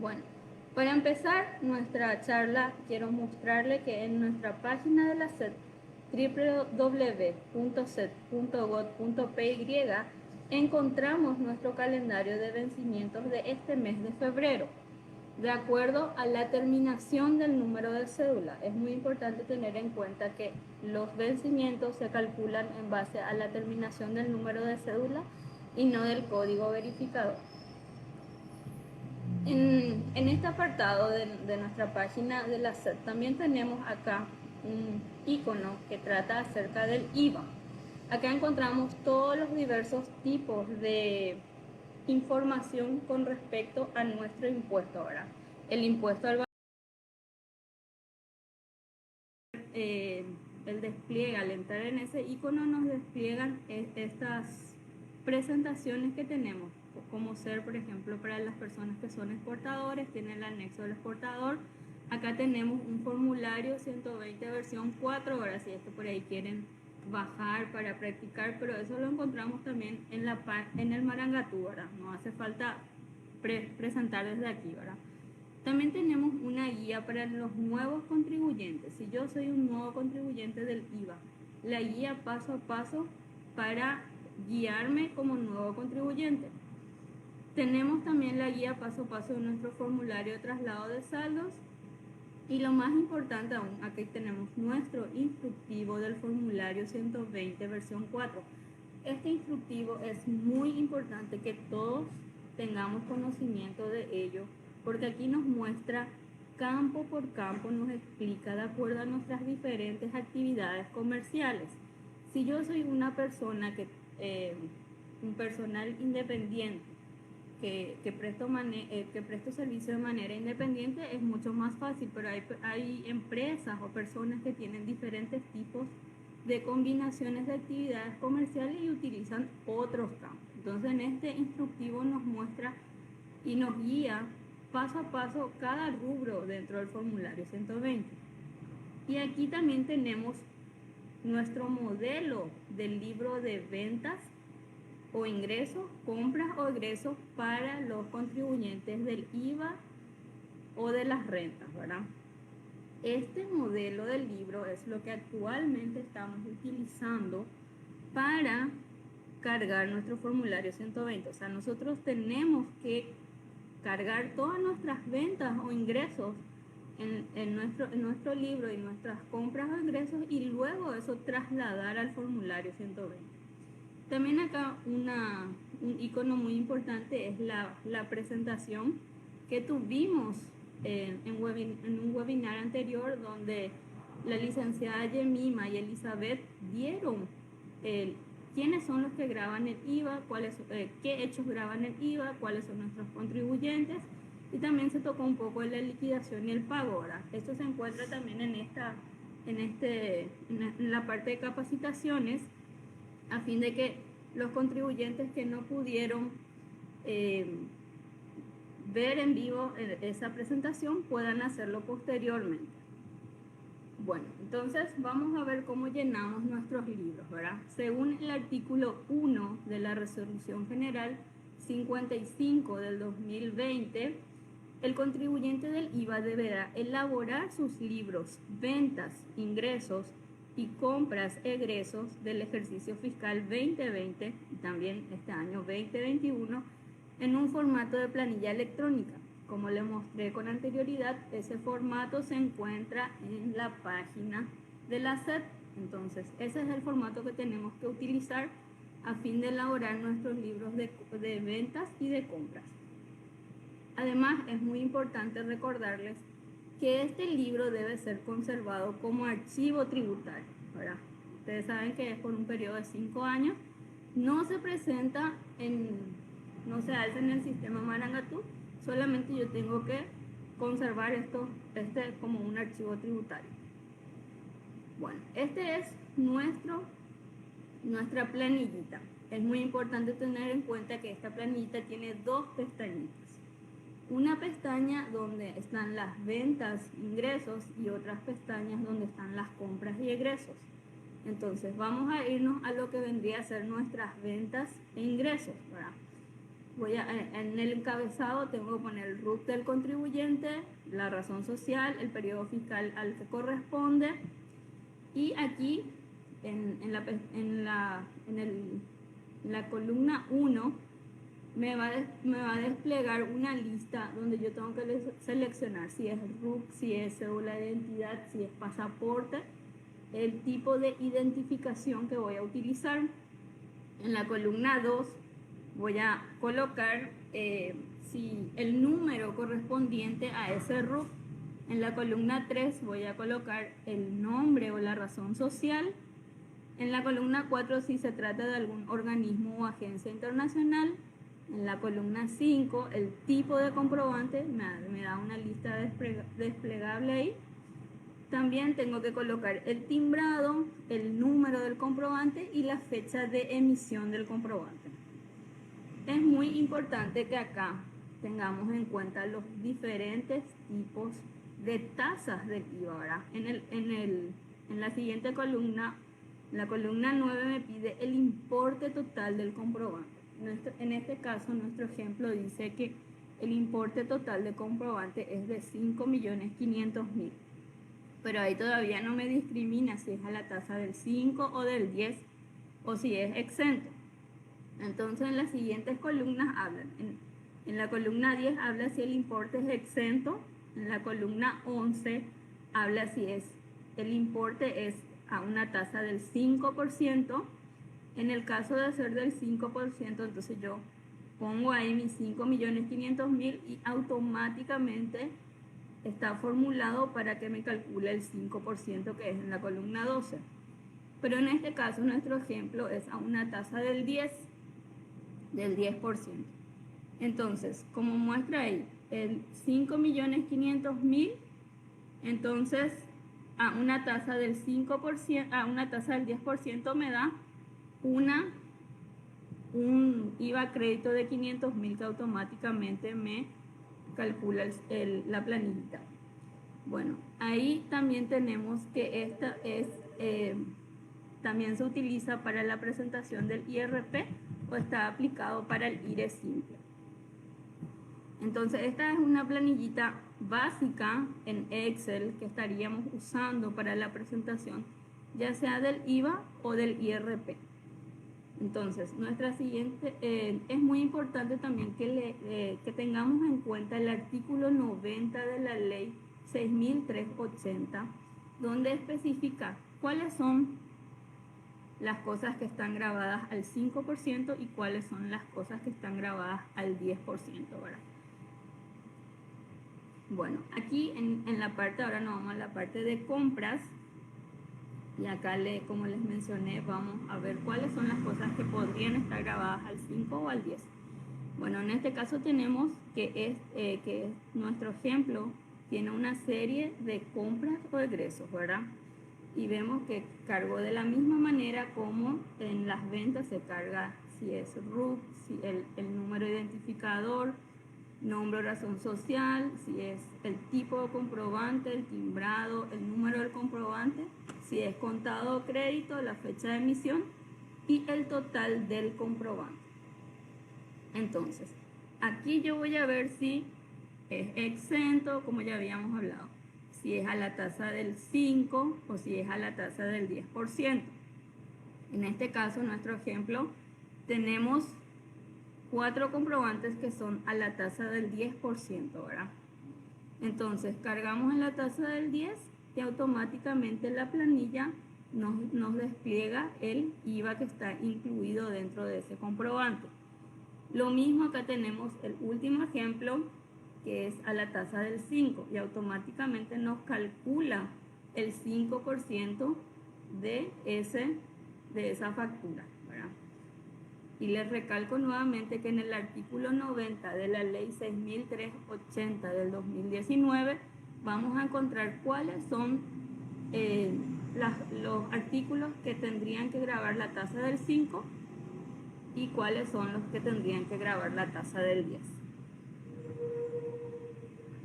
Bueno, para empezar nuestra charla, quiero mostrarle que en nuestra página de la SED, www.sed.gov.py, encontramos nuestro calendario de vencimientos de este mes de febrero, de acuerdo a la terminación del número de cédula. Es muy importante tener en cuenta que los vencimientos se calculan en base a la terminación del número de cédula y no del código verificador. En este apartado de nuestra página de la SED también tenemos acá un icono que trata acerca del IVA. Acá encontramos todos los diversos tipos de información con respecto a nuestro impuesto. Ahora, el impuesto al el despliegue, al entrar en ese icono nos despliegan estas presentaciones que tenemos, como ser, por ejemplo, para las personas que son exportadores, tiene el anexo del exportador. Acá tenemos un formulario 120 versión 4 horas, si esto por ahí quieren bajar para practicar, pero eso lo encontramos también en el Marangatú, ¿verdad? No hace falta presentar desde aquí, ¿verdad? También tenemos una guía para los nuevos contribuyentes. Si yo soy un nuevo contribuyente del IVA, la guía paso a paso para guiarme como nuevo contribuyente. Tenemos también la guía paso a paso de nuestro formulario de traslado de saldos. Y lo más importante aún, aquí tenemos nuestro instructivo del formulario 120 versión 4. Este instructivo es muy importante que todos tengamos conocimiento de ello, porque aquí nos muestra campo por campo, nos explica de acuerdo a nuestras diferentes actividades comerciales. Si yo soy una persona un personal independiente, que presto servicio de manera independiente, es mucho más fácil, pero hay empresas o personas que tienen diferentes tipos de combinaciones de actividades comerciales y utilizan otros campos. Entonces en este instructivo nos muestra y nos guía paso a paso cada rubro dentro del formulario 120. Y aquí también tenemos nuestro modelo del libro de ventas o ingresos, compras o egresos para los contribuyentes del IVA o de las rentas, ¿verdad? Este modelo del libro es lo que actualmente estamos utilizando para cargar nuestro formulario 120. O sea, nosotros tenemos que cargar todas nuestras ventas o ingresos en nuestro libro y nuestras compras o ingresos, y luego eso trasladar al formulario 120. También acá un icono muy importante es la presentación que tuvimos en un webinar anterior, donde la licenciada Yemima y Elizabeth dieron quiénes son los que graban el IVA, qué hechos graban el IVA, cuáles son nuestros contribuyentes, y también se tocó un poco de la liquidación y el pago. ¿Verdad? Esto se encuentra también en la parte de capacitaciones, a fin de que los contribuyentes que no pudieron ver en vivo esa presentación puedan hacerlo posteriormente. Bueno, entonces vamos a ver cómo llenamos nuestros libros, ¿verdad? Según el artículo 1 de la Resolución General 55 del 2020, el contribuyente del IVA deberá elaborar sus libros, ventas, ingresos y compras, egresos del ejercicio fiscal 2020 y también este año 2021 en un formato de planilla electrónica. Como le mostré con anterioridad, ese formato se encuentra en la página de la SED. Entonces, ese es el formato que tenemos que utilizar a fin de elaborar nuestros libros de ventas y de compras. Además, es muy importante recordarles que este libro debe ser conservado como archivo tributario, ¿verdad? Ustedes saben que es por un periodo de 5 años. No se presenta no se alza en el sistema Marangatú, solamente yo tengo que conservar este como un archivo tributario. Bueno, este es nuestra planillita. Es muy importante tener en cuenta que esta planillita tiene dos pestañitas. Una pestaña donde están las ventas, ingresos, y otras pestañas donde están las compras y egresos. Entonces vamos a irnos a lo que vendría a ser nuestras ventas e ingresos, ¿verdad? en el encabezado tengo que poner el RUT del contribuyente, la razón social, el periodo fiscal al que corresponde, y aquí en la columna 1 me va a desplegar una lista donde yo tengo que seleccionar si es RUC, si es cédula de identidad, si es pasaporte, el tipo de identificación que voy a utilizar. En la columna 2 voy a colocar si el número correspondiente a ese RUC. En la columna 3 voy a colocar el nombre o la razón social. En la columna 4 si se trata de algún organismo o agencia internacional. En la columna 5 el tipo de comprobante, me da una lista desplegable ahí. También tengo que colocar el timbrado, el número del comprobante y la fecha de emisión del comprobante. Es muy importante que acá tengamos en cuenta los diferentes tipos de tasas del IVA, ¿verdad? En la siguiente columna, la columna 9 me pide el importe total del comprobante. En este caso, nuestro ejemplo dice que el importe total del comprobante es de 5.500.000. Pero ahí todavía no me discrimina si es a la tasa del 5 o del 10 o si es exento. Entonces en las siguientes columnas hablan. En la columna 10 habla si el importe es exento. En la columna 11 habla si el importe es a una tasa del 5%. En el caso de ser del 5%, entonces yo pongo ahí mis 5.500.000 y automáticamente está formulado para que me calcule el 5% que es en la columna 12. Pero en este caso nuestro ejemplo es a una tasa del 10%. Entonces, como muestra ahí, el 5.500.000, entonces a una tasa del 5%, a una tasa del 10% me da un IVA crédito de 500.000 que automáticamente me calcula la planillita. Bueno, ahí también tenemos que esta también se utiliza para la presentación del IRP o está aplicado para el IRE simple. Entonces esta es una planillita básica en Excel que estaríamos usando para la presentación ya sea del IVA o del IRP. Entonces, nuestra siguiente, es muy importante también que tengamos en cuenta el artículo 90 de la ley 6.380, donde especifica cuáles son las cosas que están grabadas al 5% y cuáles son las cosas que están grabadas al 10%, ¿verdad? Bueno, aquí en la parte, ahora nos vamos a la parte de compras. Y acá, como les mencioné, vamos a ver cuáles son las cosas que podrían estar grabadas al 5 o al 10. Bueno, en este caso tenemos que nuestro ejemplo tiene una serie de compras o egresos, ¿verdad? Y vemos que cargó de la misma manera como en las ventas se carga si es RUC, si el número identificador, nombre o razón social, si es el tipo de comprobante, el timbrado, el número del comprobante, si es contado o crédito, la fecha de emisión y el total del comprobante. Entonces, aquí yo voy a ver si es exento, como ya habíamos hablado, si es a la tasa del 5 o si es a la tasa del 10%. En este caso, nuestro ejemplo, tenemos 4 comprobantes que son a la tasa del 10%, ¿verdad? Entonces, cargamos en la tasa del 10 y automáticamente la planilla nos despliega el IVA que está incluido dentro de ese comprobante. Lo mismo acá tenemos el último ejemplo, que es a la tasa del 5 y automáticamente nos calcula el 5% de esa factura, ¿verdad? Y les recalco nuevamente que en el artículo 90 de la ley 6.380 del 2019 vamos a encontrar cuáles son los artículos que tendrían que grabar la tasa del 5 y cuáles son los que tendrían que grabar la tasa del 10.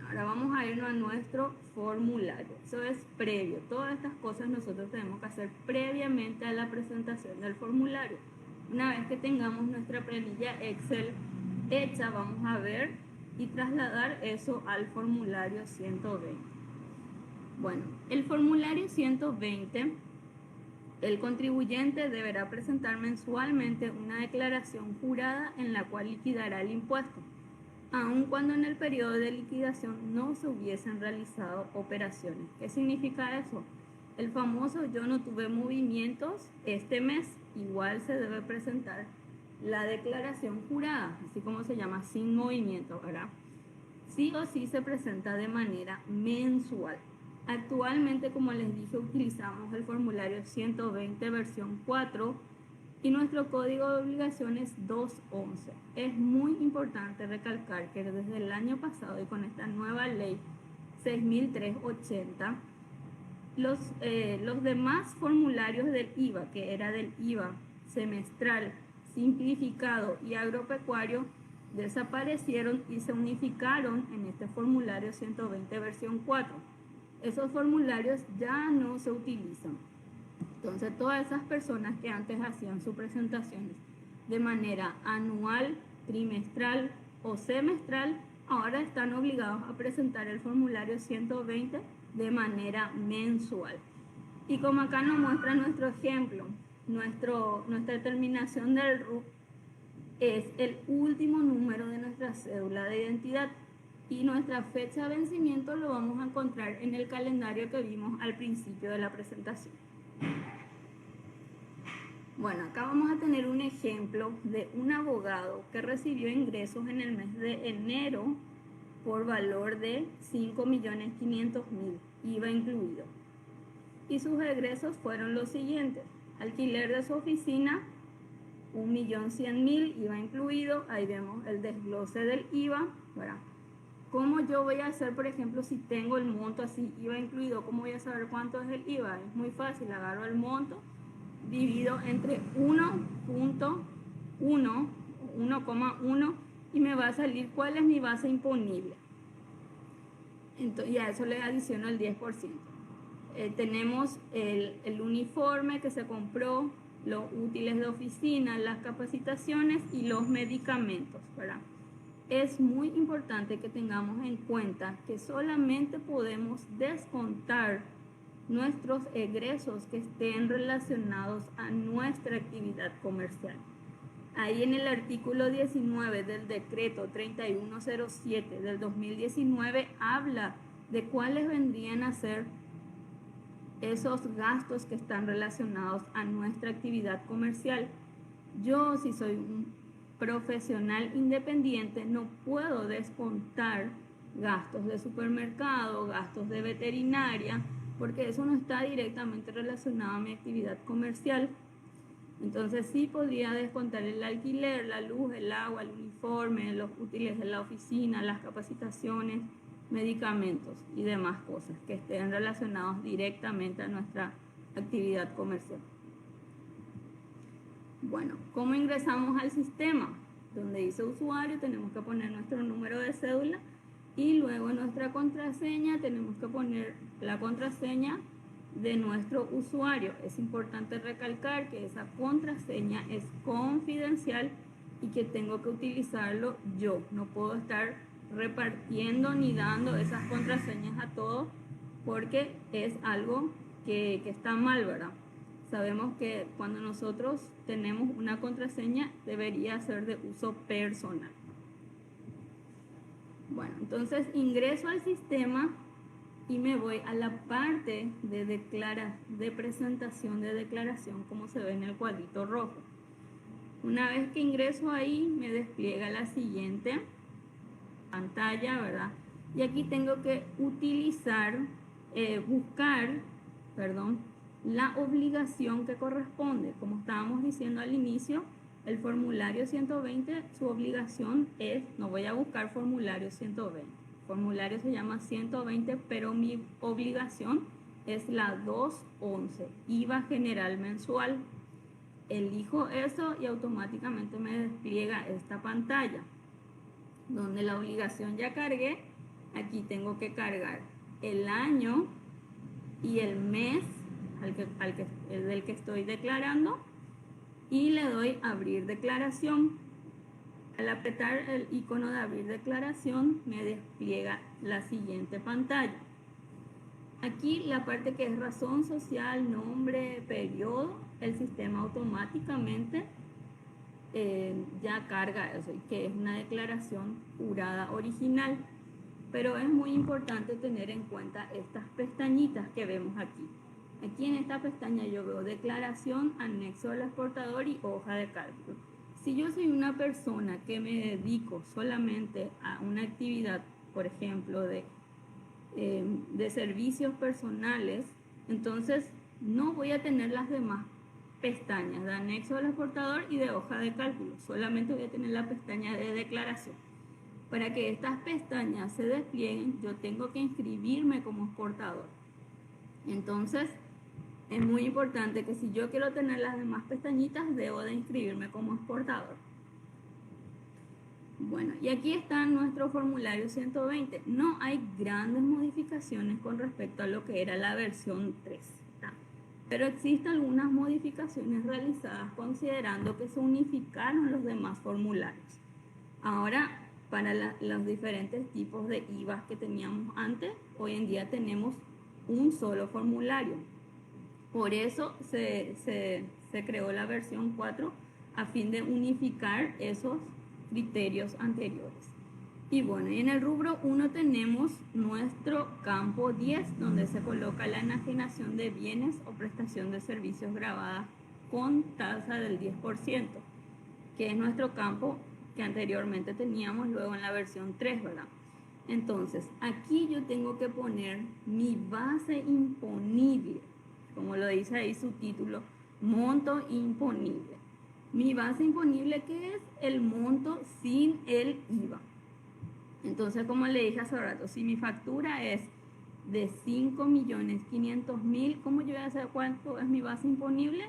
Ahora vamos a irnos a nuestro formulario. Eso es previo. Todas estas cosas nosotros tenemos que hacer previamente a la presentación del formulario. Una vez que tengamos nuestra planilla Excel hecha, vamos a ver y trasladar eso al formulario 120. Bueno, el formulario 120, el contribuyente deberá presentar mensualmente una declaración jurada en la cual liquidará el impuesto, aun cuando en el periodo de liquidación no se hubiesen realizado operaciones. ¿Qué significa eso? El famoso yo no tuve movimientos este mes, igual se debe presentar la declaración jurada, así como se llama, sin movimiento, ¿verdad? Sí o sí se presenta de manera mensual. Actualmente, como les dije, utilizamos el formulario 120 versión 4 y nuestro código de obligaciones 211. Es muy importante recalcar que desde el año pasado y con esta nueva ley 6380, los demás formularios del IVA, que era del IVA semestral, simplificado y agropecuario, desaparecieron y se unificaron en este formulario 120 versión 4. Esos formularios ya no se utilizan. Entonces, todas esas personas que antes hacían sus presentaciones de manera anual, trimestral o semestral, ahora están obligados a presentar el formulario 120 de manera mensual. Y como acá nos muestra nuestro ejemplo, nuestra terminación del RUC es el último número de nuestra cédula de identidad y nuestra fecha de vencimiento lo vamos a encontrar en el calendario que vimos al principio de la presentación. Bueno, acá vamos a tener un ejemplo de un abogado que recibió ingresos en el mes de enero por valor de 5.500.000, IVA incluido. Y sus egresos fueron los siguientes: alquiler de su oficina, 1.100.000, IVA incluido. Ahí vemos el desglose del IVA, ¿verdad? ¿Cómo yo voy a hacer, por ejemplo, si tengo el monto así, IVA incluido? ¿Cómo voy a saber cuánto es el IVA? Es muy fácil, agarro el monto, divido entre 1,1 y me va a salir cuál es mi base imponible. Entonces, y a eso le adiciono el 10%. Tenemos el uniforme que se compró, los útiles de oficina, las capacitaciones y los medicamentos, ¿verdad? Es muy importante que tengamos en cuenta que solamente podemos descontar nuestros egresos que estén relacionados a nuestra actividad comercial. Ahí en el artículo 19 del decreto 3107 del 2019 habla de cuáles vendrían a ser esos gastos que están relacionados a nuestra actividad comercial. Yo, si soy un profesional independiente, no puedo descontar gastos de supermercado, gastos de veterinaria, porque eso no está directamente relacionado a mi actividad comercial. Entonces sí podría descontar el alquiler, la luz, el agua, el uniforme, los útiles de la oficina, las capacitaciones, medicamentos y demás cosas que estén relacionados directamente a nuestra actividad comercial. Bueno, ¿cómo ingresamos al sistema? Donde dice usuario tenemos que poner nuestro número de cédula y luego en nuestra contraseña tenemos que poner la contraseña de nuestro usuario. Es importante recalcar que esa contraseña es confidencial y que tengo que utilizarlo yo. No puedo estar repartiendo ni dando esas contraseñas a todos porque es algo que está mal, ¿verdad? Sabemos que cuando nosotros tenemos una contraseña debería ser de uso personal. Bueno, entonces ingreso al sistema y me voy a la parte de presentación de declaración, como se ve en el cuadrito rojo. Una vez que ingreso ahí, me despliega la siguiente pantalla, ¿verdad? Y aquí tengo que buscar la obligación que corresponde. Como estábamos diciendo al inicio, el formulario 120, su obligación es, no voy a buscar formulario 120. El formulario se llama 120, pero mi obligación es la 211, IVA general mensual. Elijo eso y automáticamente me despliega esta pantalla, donde la obligación ya cargué. Aquí tengo que cargar el año y el mes del que estoy declarando y le doy abrir declaración. Al apretar el icono de abrir declaración, me despliega la siguiente pantalla. Aquí la parte que es razón social, nombre, periodo, el sistema automáticamente ya carga eso, que es una declaración jurada original. Pero es muy importante tener en cuenta estas pestañitas que vemos aquí. Aquí en esta pestaña yo veo declaración, anexo del exportador y hoja de cálculo. Si yo soy una persona que me dedico solamente a una actividad, por ejemplo, de servicios personales, entonces no voy a tener las demás pestañas de anexo del exportador y de hoja de cálculo. Solamente voy a tener la pestaña de declaración. Para que estas pestañas se desplieguen, yo tengo que inscribirme como exportador. Entonces, es muy importante que si yo quiero tener las demás pestañitas, debo de inscribirme como exportador. Bueno, y aquí está nuestro formulario 120. No hay grandes modificaciones con respecto a lo que era la versión 3. Pero existen algunas modificaciones realizadas considerando que se unificaron los demás formularios. Ahora, para los diferentes tipos de IVA que teníamos antes, hoy en día tenemos un solo formulario. Por eso se creó la versión 4 a fin de unificar esos criterios anteriores. Y bueno, en el rubro 1 tenemos nuestro campo 10, donde se coloca la enajenación de bienes o prestación de servicios grabada con tasa del 10%, que es nuestro campo que anteriormente teníamos luego en la versión 3, ¿verdad? Entonces, aquí yo tengo que poner mi base imponible, como lo dice ahí su título, monto imponible. Mi base imponible, que es el monto sin el IVA. Entonces, como le dije hace rato, si mi factura es de 5.500.000, ¿cómo yo voy a saber cuánto es mi base imponible?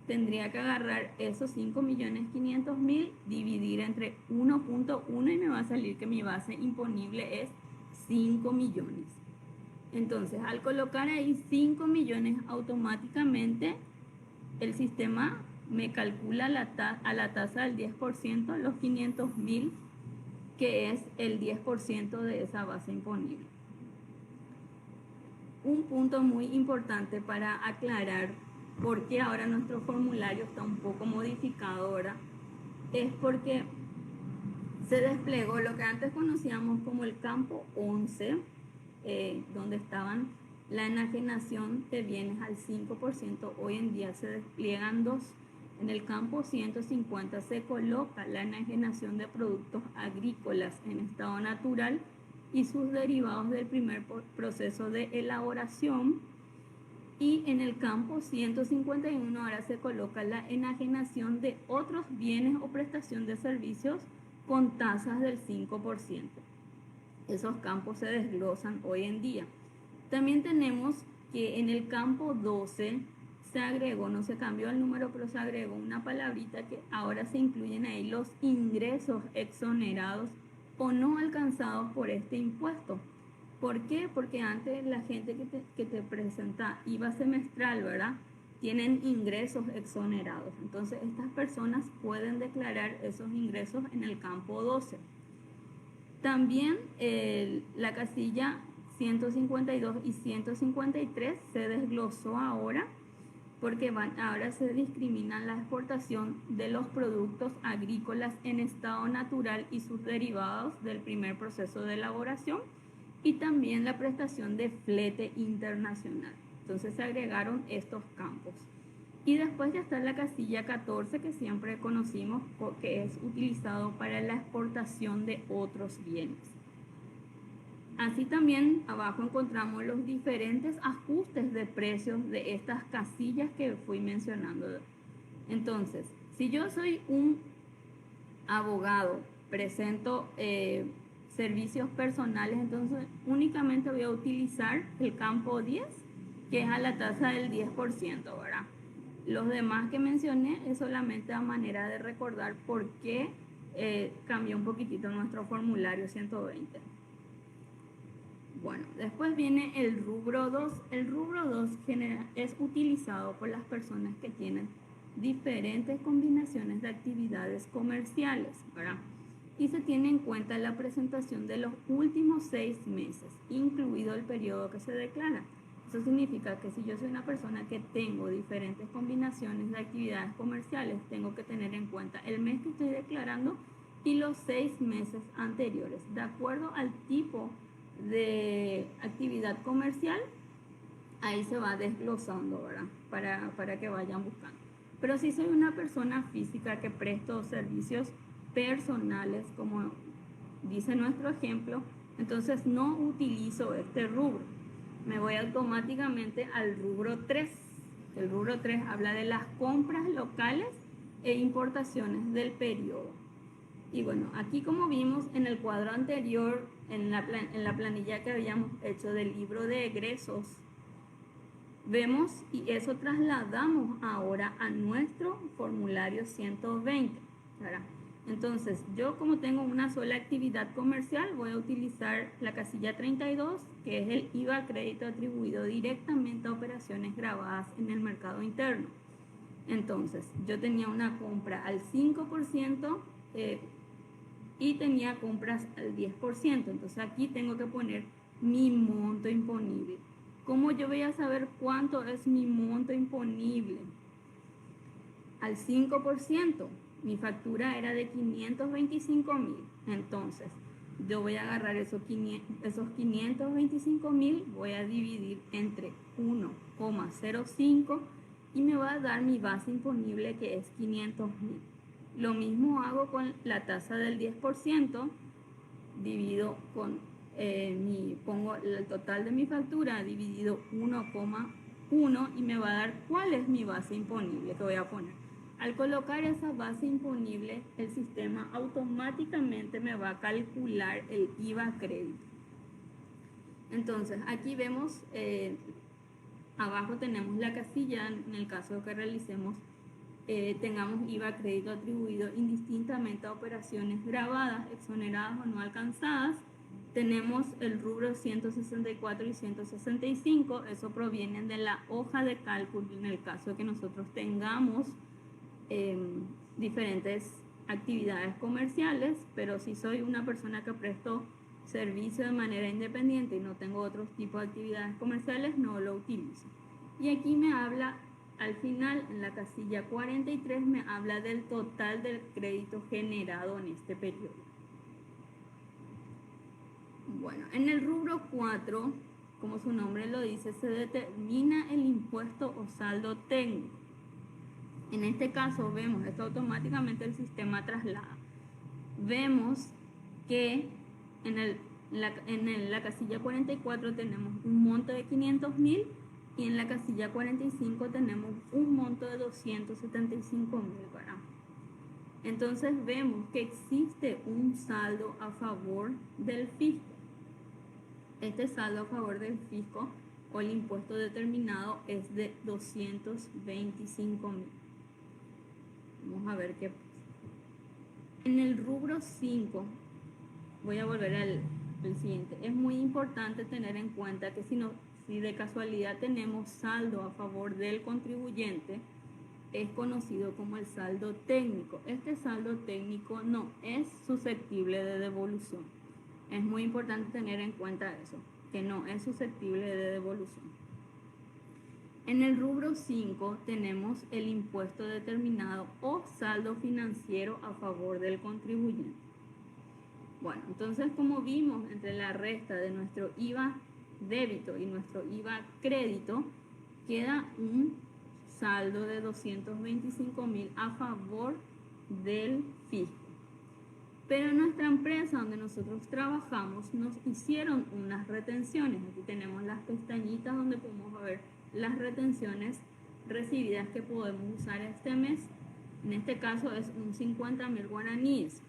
Tendría que agarrar esos 5.500.000, dividir entre 1.1 y me va a salir que mi base imponible es 5 millones. Entonces, al colocar ahí 5 millones, automáticamente el sistema me calcula a la tasa del 10% los 500.000, que es el 10% de esa base imponible. Un punto muy importante para aclarar por qué ahora nuestro formulario está un poco modificado ahora, es porque se desplegó lo que antes conocíamos como el campo 11, donde estaban la enajenación de bienes al 5%, hoy en día se despliegan dos. En el campo 150 se coloca la enajenación de productos agrícolas en estado natural y sus derivados del primer proceso de elaboración. Y en el campo 151 ahora se coloca la enajenación de otros bienes o prestación de servicios con tasas del 5%. Esos campos se desglosan hoy en día. También tenemos que en el campo 12 se agregó, no se cambió el número, pero se agregó una palabrita que ahora se incluyen ahí los ingresos exonerados o no alcanzados por este impuesto. ¿Por qué? Porque antes la gente que te presenta IVA semestral, ¿verdad? Tienen ingresos exonerados. Entonces, estas personas pueden declarar esos ingresos en el campo 12. También la casilla 152 y 153 se desglosó ahora porque ahora se discriminan la exportación de los productos agrícolas en estado natural y sus derivados del primer proceso de elaboración y también la prestación de flete internacional. Entonces se agregaron estos campos. Y después ya está la casilla 14 que siempre conocimos, que es utilizado para la exportación de otros bienes. Así también abajo encontramos los diferentes ajustes de precios de estas casillas que fui mencionando. Entonces, si yo soy un abogado, presento servicios personales, entonces únicamente voy a utilizar el campo 10, que es a la tasa del 10%, ¿verdad? Los demás que mencioné es solamente a manera de recordar por qué cambió un poquitito nuestro formulario 120. Bueno, después viene el rubro 2. El rubro 2 es utilizado por las personas que tienen diferentes combinaciones de actividades comerciales, ¿verdad? y se tiene en cuenta la presentación de los últimos 6 meses, incluido el periodo que se declara. Eso significa que si yo soy una persona que tengo diferentes combinaciones de actividades comerciales, tengo que tener en cuenta el mes que estoy declarando y los 6 meses anteriores. De acuerdo al tipo de actividad comercial, ahí se va desglosando, ¿verdad? Para que vayan buscando. Pero si soy una persona física que presto servicios personales, como dice nuestro ejemplo, entonces no utilizo este rubro. Me voy automáticamente al rubro 3. El rubro 3 habla de las compras locales e importaciones del periodo. Y bueno, aquí como vimos en el cuadro anterior, en la planilla que habíamos hecho del libro de egresos, vemos y eso trasladamos ahora a nuestro formulario 120, ¿verdad? Entonces, yo como tengo una sola actividad comercial, voy a utilizar la casilla 32, que es el IVA crédito atribuido directamente a operaciones grabadas en el mercado interno. Entonces, yo tenía una compra al 5% y tenía compras al 10%. Entonces, aquí tengo que poner mi monto imponible. ¿Cómo yo voy a saber cuánto es mi monto imponible? Al 5%. Mi factura era de 525.000. Entonces, yo voy a agarrar esos 525.000, voy a dividir entre 1,05 y me va a dar mi base imponible, que es 500.000. Lo mismo hago con la tasa del 10%, divido con pongo el total de mi factura dividido 1,1 y me va a dar cuál es mi base imponible que voy a poner. Al colocar esa base imponible, el sistema automáticamente me va a calcular el IVA crédito. Entonces, aquí vemos, abajo tenemos la casilla, en el caso que realicemos, tengamos IVA crédito atribuido indistintamente a operaciones grabadas, exoneradas o no alcanzadas. Tenemos el rubro 164 y 165, eso provienen de la hoja de cálculo en el caso de que nosotros tengamos diferentes actividades comerciales, pero si soy una persona que presto servicio de manera independiente y no tengo otros tipos de actividades comerciales, no lo utilizo. Y aquí me habla, al final, en la casilla 43, me habla del total del crédito generado en este periodo. Bueno, en el rubro 4, como su nombre lo dice, se determina el impuesto o saldo técnico. En este caso vemos, esto automáticamente el sistema traslada. Vemos que en la casilla 44 tenemos un monto de 500.000 y en la casilla 45 tenemos un monto de 275.000, ¿verdad? Entonces vemos que existe un saldo a favor del fisco. Este saldo a favor del fisco o el impuesto determinado es de 225.000. Vamos a ver qué pasa. En el rubro 5, voy a volver al siguiente. Es muy importante tener en cuenta que si de casualidad tenemos saldo a favor del contribuyente, es conocido como el saldo técnico. Este saldo técnico no es susceptible de devolución. Es muy importante tener en cuenta eso, que no es susceptible de devolución. En el rubro 5 tenemos el impuesto determinado o saldo financiero a favor del contribuyente. Bueno, entonces como vimos, entre la resta de nuestro IVA débito y nuestro IVA crédito, queda un saldo de 225.000 a favor del fisco. Pero en nuestra empresa donde nosotros trabajamos nos hicieron unas retenciones. Aquí tenemos las pestañitas donde podemos ver las retenciones recibidas que podemos usar este mes. En este caso es un 50.000 guaraníes.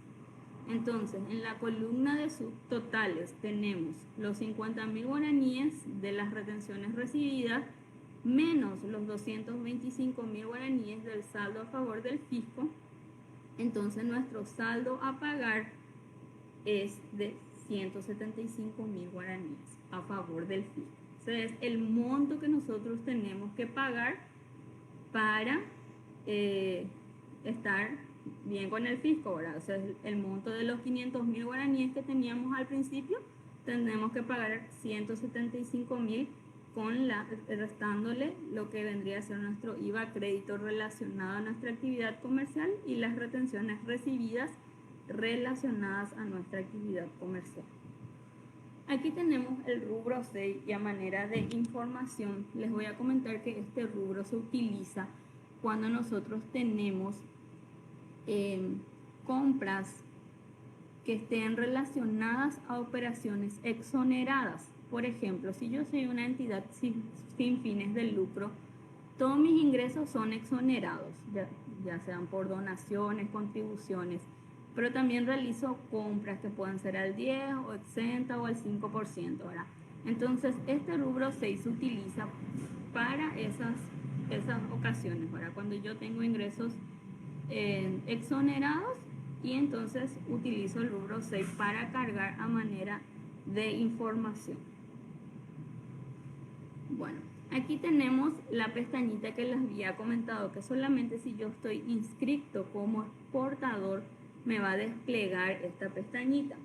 Entonces, en la columna de subtotales tenemos los 50.000 guaraníes de las retenciones recibidas menos los 225.000 guaraníes del saldo a favor del fisco. Entonces nuestro saldo a pagar es de 175.000 guaraníes a favor del fisco. Ese es el monto que nosotros tenemos que pagar para estar bien con el fisco, ¿verdad? O sea, el monto de los 500.000 guaraníes que teníamos al principio, tendremos que pagar 175.000 restándole lo que vendría a ser nuestro IVA crédito relacionado a nuestra actividad comercial y las retenciones recibidas relacionadas a nuestra actividad comercial. Aquí tenemos el rubro 6 y a manera de información les voy a comentar que este rubro se utiliza cuando nosotros tenemos compras que estén relacionadas a operaciones exoneradas. Por ejemplo, si yo soy una entidad sin fines de lucro, todos mis ingresos son exonerados, ya sean por donaciones, contribuciones, pero también realizo compras que pueden ser al 10 o exenta o al 5%, ¿verdad? Entonces, este rubro 6 se utiliza para esas ocasiones, ¿verdad? Cuando yo tengo ingresos exonerados, y entonces utilizo el rubro 6 para cargar a manera de información. Bueno, aquí tenemos la pestañita que les había comentado, que solamente si yo estoy inscrito como exportador me va a desplegar esta pestañita.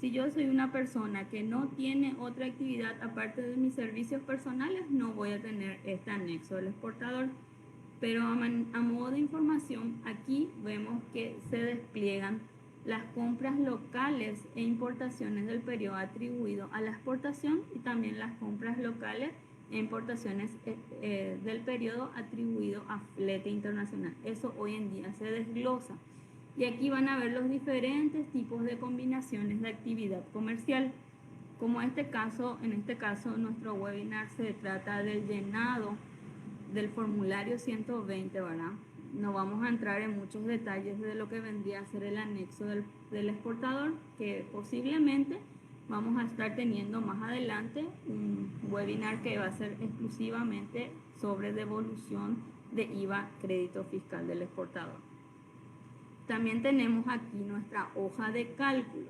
Si yo soy una persona que no tiene otra actividad aparte de mis servicios personales, no voy a tener este anexo del exportador. Pero a modo de información, aquí vemos que se despliegan las compras locales e importaciones del periodo atribuido a la exportación y también las compras locales e importaciones del periodo atribuido a flete internacional. Eso hoy en día se desglosa. Y aquí van a ver los diferentes tipos de combinaciones de actividad comercial. Como en este caso, nuestro webinar se trata del llenado del formulario 120, ¿verdad? No vamos a entrar en muchos detalles de lo que vendría a ser el anexo del exportador, que posiblemente vamos a estar teniendo más adelante un webinar que va a ser exclusivamente sobre devolución de IVA crédito fiscal del exportador. También tenemos aquí nuestra hoja de cálculo.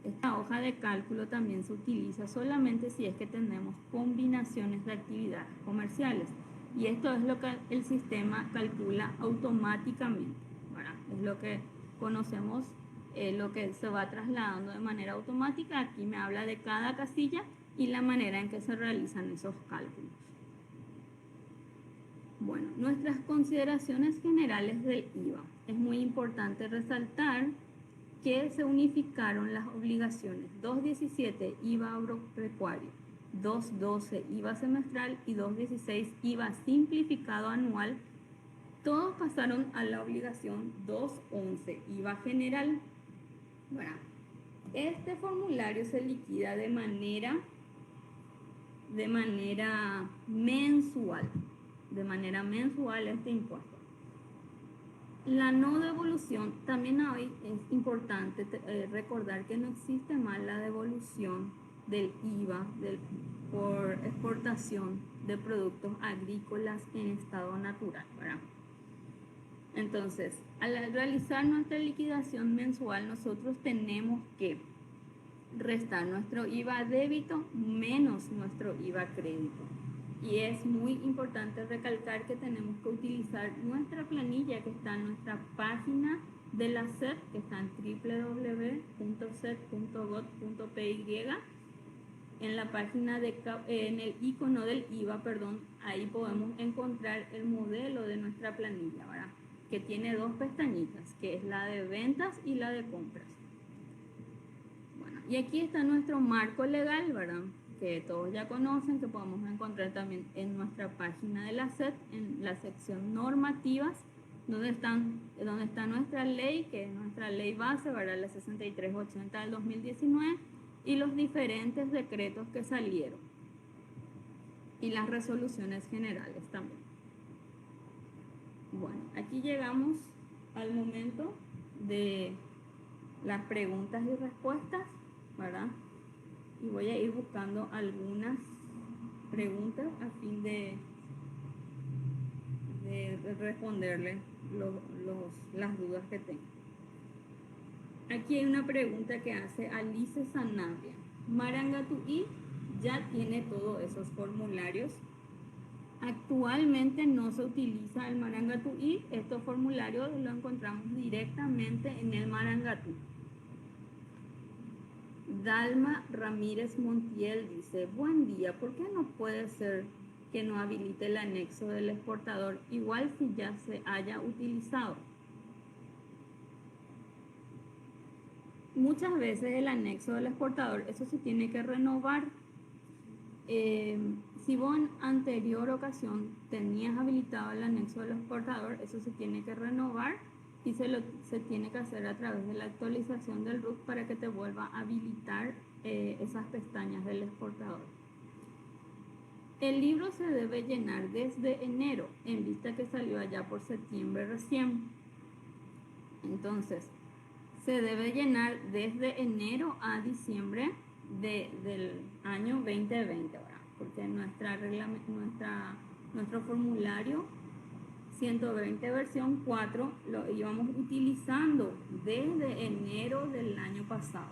Esta hoja de cálculo también se utiliza solamente si es que tenemos combinaciones de actividades comerciales. Y esto es lo que el sistema calcula automáticamente, ¿verdad? Es lo que conocemos, lo que se va trasladando de manera automática. Aquí me habla de cada casilla y la manera en que se realizan esos cálculos. Bueno, nuestras consideraciones generales del IVA. Es muy importante resaltar que se unificaron las obligaciones 2.17 IVA agropecuario, 2.12 IVA semestral y 2.16 IVA simplificado anual. Todos pasaron a la obligación 2.11 IVA general. Bueno, este formulario se liquida de manera mensual. De manera mensual este impuesto. La no devolución, también hoy es importante recordar que no existe más la devolución del IVA por exportación de productos agrícolas en estado natural, ¿verdad? Entonces, al realizar nuestra liquidación mensual, nosotros tenemos que restar nuestro IVA débito menos nuestro IVA crédito. Y es muy importante recalcar que tenemos que utilizar nuestra planilla que está en nuestra página de la SED, que está en www.sed.gov.py. En la página en el icono del IVA, ahí podemos encontrar el modelo de nuestra planilla, ¿verdad? Que tiene dos pestañitas, que es la de ventas y la de compras. Bueno, y aquí está nuestro marco legal, ¿verdad? Que todos ya conocen, que podemos encontrar también en nuestra página de la SED, en la sección normativas, donde está nuestra ley, que es nuestra ley base, ¿verdad? La 6380 del 2019, y los diferentes decretos que salieron, y las resoluciones generales también. Bueno, aquí llegamos al momento de las preguntas y respuestas, ¿verdad? Y voy a ir buscando algunas preguntas a fin de responderle las dudas que tengo. Aquí hay una pregunta que hace Alice Sanabria. Marangatuí ya tiene todos esos formularios. Actualmente no se utiliza el Marangatú, estos formularios los encontramos directamente en el Marangatú. Dalma Ramírez Montiel dice, buen día, ¿por qué no puede ser que no habilite el anexo del exportador igual si ya se haya utilizado? Muchas veces el anexo del exportador, eso se tiene que renovar. Si vos en anterior ocasión tenías habilitado el anexo del exportador, eso se tiene que renovar y se tiene que hacer a través de la actualización del RUT para que te vuelva a habilitar esas pestañas del exportador. El libro se debe llenar desde enero, en vista que salió allá por septiembre recién. Entonces, se debe llenar desde enero a diciembre del año 2020, ¿verdad? Porque nuestro formulario 120 versión 4 lo íbamos utilizando desde enero del año pasado.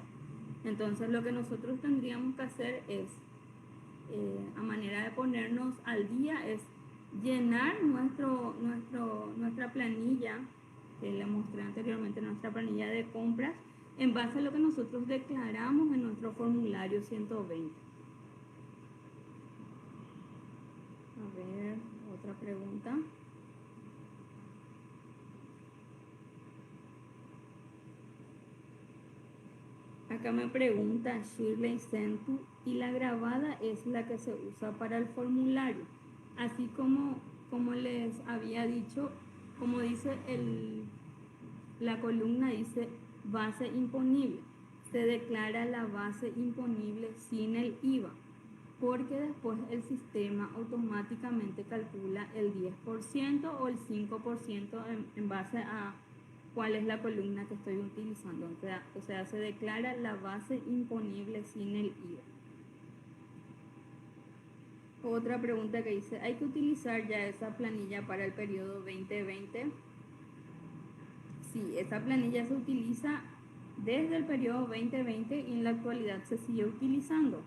Entonces lo que nosotros tendríamos que hacer es, a manera de ponernos al día, es llenar nuestra planilla, que le mostré anteriormente, nuestra planilla de compras, en base a lo que nosotros declaramos en nuestro formulario 120. A ver, otra pregunta. Acá me pregunta Shirley Sentu, y la grabada es la que se usa para el formulario. Así como les había dicho, como dice la columna, dice base imponible. Se declara la base imponible sin el IVA, porque después el sistema automáticamente calcula el 10% o el 5% en base a cuál es la columna que estoy utilizando. O sea, se declara la base imponible sin el IVA. Otra pregunta que dice, ¿hay que utilizar ya esa planilla para el periodo 2020? Sí, esa planilla se utiliza desde el periodo 2020 y en la actualidad se sigue utilizando.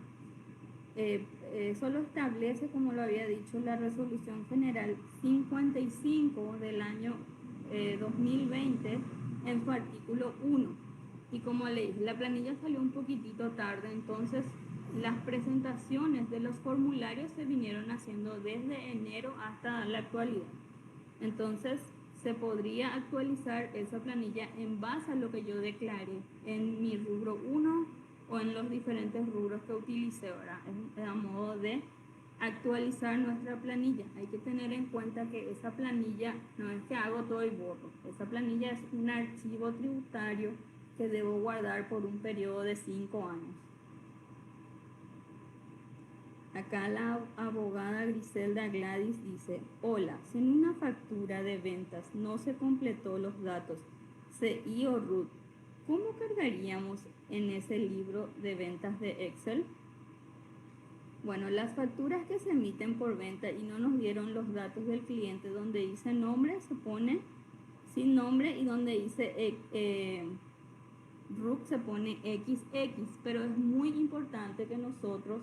Eso lo establece, como lo había dicho, la Resolución General 55 del año 2020 en su artículo 1. Y como le dije, la planilla salió un poquitito tarde, entonces las presentaciones de los formularios se vinieron haciendo desde enero hasta la actualidad. Entonces se podría actualizar esa planilla en base a lo que yo declaré en mi rubro 1 o en los diferentes rubros que utilicé ahora, a modo de actualizar nuestra planilla. Hay que tener en cuenta que esa planilla no es que hago todo y borro. Esa planilla es un archivo tributario que debo guardar por un periodo de 5 años. Acá la abogada Griselda Gladys dice, hola, si en una factura de ventas no se completó los datos CI o RUT, ¿cómo cargaríamos en ese libro de ventas de Excel? Bueno, las facturas que se emiten por venta y no nos dieron los datos del cliente, donde dice nombre se pone sin nombre y donde dice RUT se pone XX, pero es muy importante que nosotros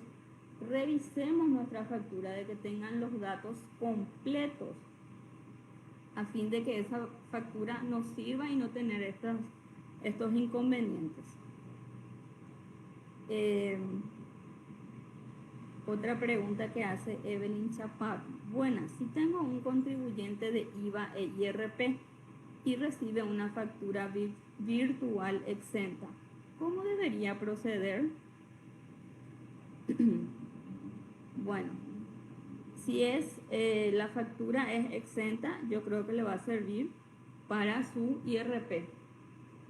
revisemos nuestra factura de que tengan los datos completos a fin de que esa factura nos sirva y no tener estos inconvenientes. Otra pregunta que hace Evelyn Chaparro. Buenas, si tengo un contribuyente de IVA e IRP y recibe una factura virtual exenta, ¿cómo debería proceder? Bueno, si la factura es exenta, yo creo que le va a servir para su IRP,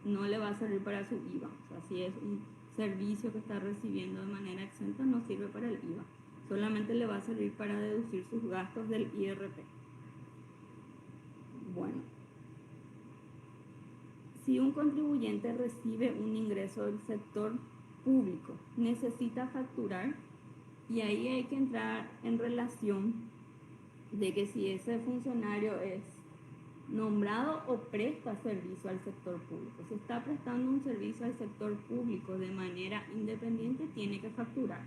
no le va a servir para su IVA. O sea, si es un servicio que está recibiendo de manera exenta, no sirve para el IVA, solamente le va a servir para deducir sus gastos del IRP. Bueno, si un contribuyente recibe un ingreso del sector público, necesita facturar, y ahí hay que entrar en relación de que si ese funcionario es nombrado o presta servicio al sector público. Si está prestando un servicio al sector público de manera independiente, tiene que facturar.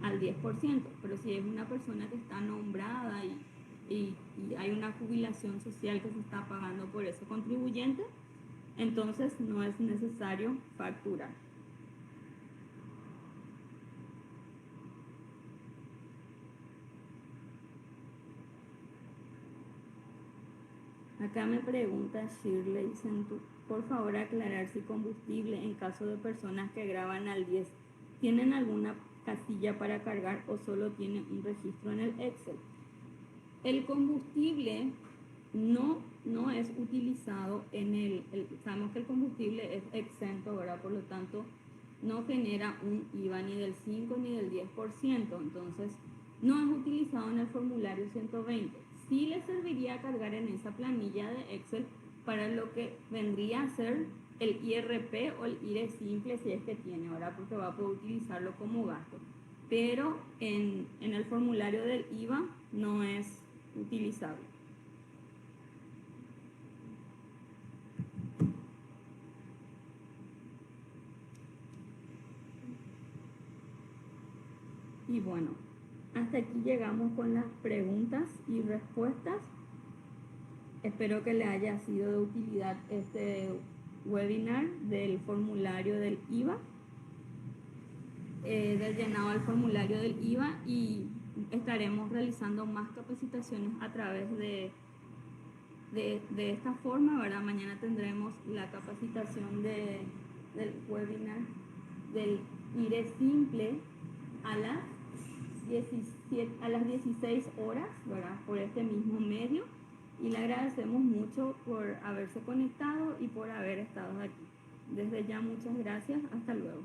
al 10%, pero si es una persona que está nombrada y hay una jubilación social que se está pagando por ese contribuyente, entonces no es necesario facturar. Acá me pregunta Shirley Centú, por favor aclarar si combustible en caso de personas que graban al 10, ¿tienen alguna casilla para cargar o solo tienen un registro en el Excel? El combustible no es utilizado sabemos que el combustible es exento, ¿verdad? Por lo tanto, no genera un IVA ni del 5 ni del 10%, entonces no es utilizado en el formulario 120. Sí le serviría cargar en esa planilla de Excel para lo que vendría a ser el IRP o el IRE simple si es que tiene, ¿verdad? Porque va a poder utilizarlo como gasto. Pero en el formulario del IVA no es utilizable. Y bueno, hasta aquí llegamos con las preguntas y respuestas. Espero que le haya sido de utilidad este webinar del formulario del IVA, del llenado del formulario del IVA, y estaremos realizando más capacitaciones a través de esta forma, ¿verdad? Mañana tendremos la capacitación del webinar del IRE simple a las 16 horas, ¿verdad? Por este mismo medio, y le agradecemos mucho por haberse conectado y por haber estado aquí. Desde ya, muchas gracias. Hasta luego.